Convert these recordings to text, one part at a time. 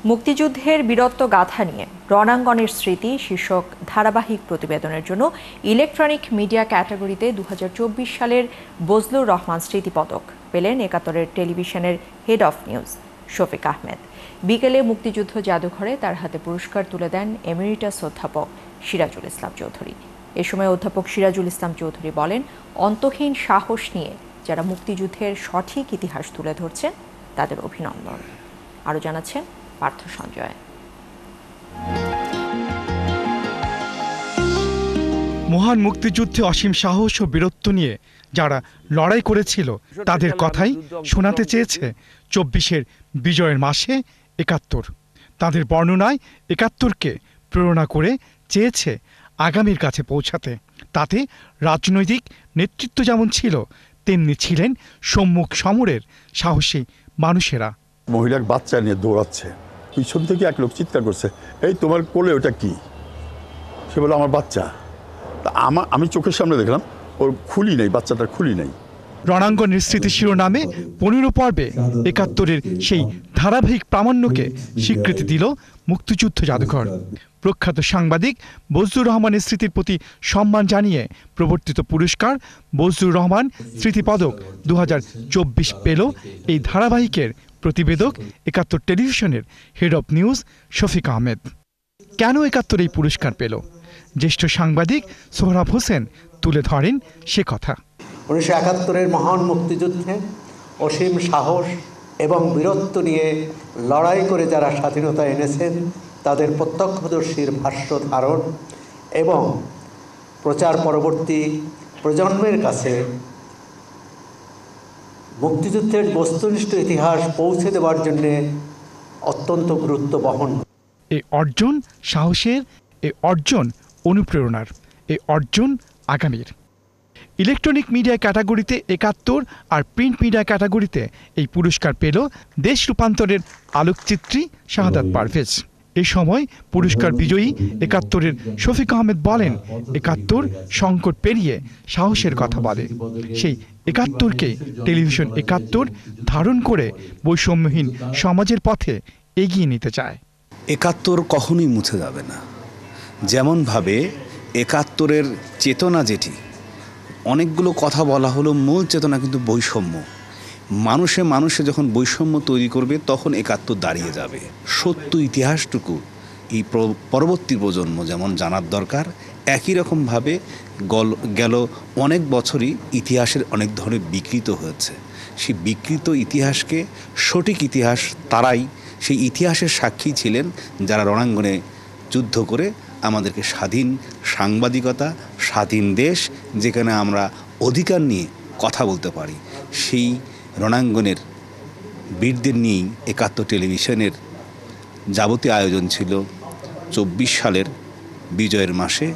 মুক্তিযুদ্ধের বীরত্ব গাথা নিয়ে রণাঙ্গনের স্মৃতি শীর্ষক ধারাবাহিক প্রতিবেদনের জন্য ইলেকট্রনিক মিডিয়া ক্যাটাগরিতে 2024 সালের বজলুর রহমান স্মৃতি পদক পেলেন একাত্তরের টেলিভিশনের head of news Shafiq Ahmed. বিকেলে মুক্তিযুদ্ধ জাদুঘরে তার হাতে পুরস্কার তুলে দেন এমেরিটাস অধ্যাপক সিরাজুল ইসলাম চৌধুরী। এ সময় অধ্যাপক সিরাজুল ইসলাম চৌধুরী বলেন, অন্তহীন সাহস নিয়ে যারা মুক্তিযুদ্ধের সঠিক ইতিহাস তুলে ধরছেন তাদের অভিনন্দন। আরও জানাচ্ছেন পার্থ সঞ্জয়। মহান মুক্তিযুদ্ধে অসীম সাহস ও বীরত্ব নিয়ে যারা লড়াই করেছিল তাদের কথাই শোনাতে চেয়েছে 24-এর বিজয়ের মাসে ৭১। তাদের বর্ণনায় ৭১কে প্রেরণা করে চেয়েছে আগামীর কাছে পৌঁছাতে। তাতে রাজনৈতিক নেতৃত্ব যেমন ছিল, তেমনি ছিলেন সম্মুখ সমরের সাহসী মানুষেরা। মহিলার বাচ্চা নিয়ে দৌড়াচ্ছে, পিছন থেকে এক লোক চিৎকার করছে, এই তোমার কোলে ওটা কি? সে বলে আমার বাচ্চা। তা আমি চোখের সামনে দেখলাম ওর খুলি নেই, বাচ্চাটার খুলি নেই। রণাঙ্গনের স্মৃতি শিরোনামে 15 পর্বে ৭১-এর সেই ধারাবাহিক প্রামাণ্যকে স্বীকৃতি দিল মুক্তিযুদ্ধ জাদুঘর। প্রখ্যাত সাংবাদিক বজলুর রহমানের স্মৃতির প্রতি সম্মান জানিয়ে প্রবর্তিত পুরস্কার বজলুর রহমান স্মৃতি পদক 2024 পেল এই ধারাবাহিকের প্রতিবেদক একাত্তর টেলিভিশনের head of news Shafiq Ahmed. কেন ৭১ এই পুরস্কার পেল, জ্যেষ্ঠ সাংবাদিক সোহরাব হোসেন তুলে ধরেন সে কথা। 19৭১-এর মহান মুক্তিযুদ্ধে অসীম সাহস এবং বীরত্ব নিয়ে লড়াই করে যারা স্বাধীনতা এনেছেন তাদের প্রত্যক্ষদর্শীর ভাষ্য ধারণ এবং প্রচার পরবর্তী প্রজন্মের কাছে মুক্তিযুদ্ধের বস্তুনিষ্ঠ ইতিহাস পৌঁছে দেওয়ার জন্য অত্যন্ত গুরুত্ব বহন। এই অর্জন সাহসের, এই অর্জন অনুপ্রেরণার, এই অর্জন আগামীর। ইলেকট্রনিক মিডিয়া ক্যাটাগরিতে ৭১ আর প্রিন্ট মিডিয়া ক্যাটাগরিতে এই পুরস্কার পেল দেশ রূপান্তরের আলোকচিত্রী শাহাদাত পারভেজ। এ সময় পুরস্কার বিজয়ী ৭১-এর শফিক আহমেদ বলেন, ৭১ সংকট পেরিয়ে সাহসের কথা বলে। সেই ৭১কে টেলিভিশন ৭১ ধারণ করে বৈষম্যহীন সমাজের পথে এগিয়ে নিতে চায়। ৭১ কখনোই মুছে যাবে না। যেমনভাবে ৭১-এর চেতনা যেটি, অনেকগুলো কথা বলা হলো, মূল চেতনা কিন্তু বৈষম্য। মানুষে যখন বৈষম্য তৈরি করবে তখন ৭১ দাঁড়িয়ে যাবে। সত্য ইতিহাসটুকু এই পরবর্তী প্রজন্ম যেমন জানার দরকার, একই রকমভাবে গেল অনেক বছরই ইতিহাসের অনেক ধরনের বিকৃত হয়েছে। সেই বিকৃত ইতিহাসকে সঠিক ইতিহাস, তারাই সেই ইতিহাসের সাক্ষী ছিলেন যারা রণাঙ্গনে যুদ্ধ করে আমাদেরকে স্বাধীন সাংবাদিকতা, স্বাধীন দেশ যেখানে আমরা অধিকার নিয়ে কথা বলতে পারি, সেই রণাঙ্গনের বীরদের নিয়েই ৭১ টেলিভিশনের যাবতীয় আয়োজন ছিল। 24 সালের বিজয়ের মাসে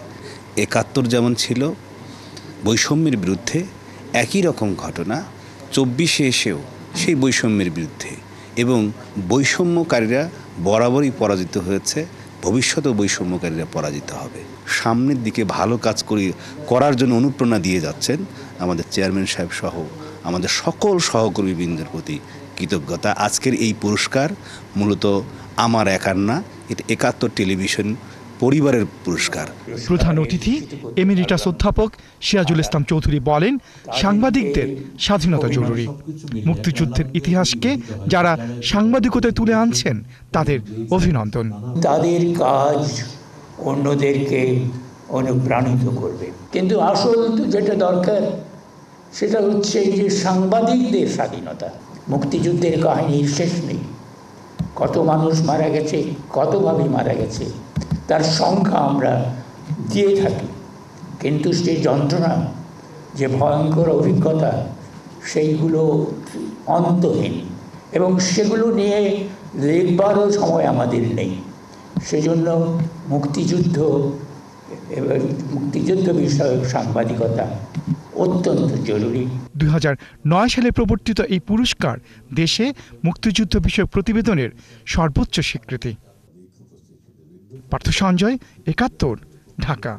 ৭১ যেমন ছিল বৈষম্যের বিরুদ্ধে, একই রকম ঘটনা 24-এ এসেও সেই বৈষম্যের বিরুদ্ধে, এবং বৈষম্যকারীরা বরাবরই পরাজিত হয়েছে, ভবিষ্যতেও বৈষম্যকারীরা পরাজিত হবে। সামনের দিকে ভালো কাজ করার জন্য অনুপ্রেরণা দিয়ে যাচ্ছেন আমাদের চেয়ারম্যান সাহেব সহ আমাদের সকল সহকর্মীবৃন্দের প্রতি কৃতজ্ঞতা। আজকের এই পুরস্কার মূলত আমার একার না, এটা ৭১ টেলিভিশন পরিবারের পুরস্কার। প্রধান অতিথি এমেরিটাস অধ্যাপক সিরাজুল ইসলাম চৌধুরী বলেন, সাংবাদিকদের স্বাধীনতা জরুরি। মুক্তিযুদ্ধের ইতিহাসকে যারা সাংবাদিকতায় তুলে আনছেন তাদের অভিনন্দন। তাদের কাজ অন্যদেরকে অনুপ্রাণিত করবে, কিন্তু আসল যেটা দরকার সেটা হচ্ছে এই যে সাংবাদিকদের স্বাধীনতা। মুক্তিযুদ্ধের কাহিনীর শেষ নেই, কত মানুষ মারা গেছে, কতভাবে মারা গেছে তার সংখ্যা আমরা দিয়ে থাকি, কিন্তু সেই যন্ত্রণা, যে ভয়ঙ্কর অভিজ্ঞতা, সেইগুলো অন্তহীন, এবং সেগুলো নিয়ে লিখবারও সময় আমাদের নেই। সেজন্য মুক্তিযুদ্ধ বিষয়ক সাংবাদিকতা অত্যন্ত জরুরি। 2009 সালে প্রবর্তিত এই পুরস্কার দেশে মুক্তিযুদ্ধ বিষয়ক প্রতিবেদনের সর্বোচ্চ স্বীকৃতি। পার্থ সঞ্জয়, ৭১, ঢাকা।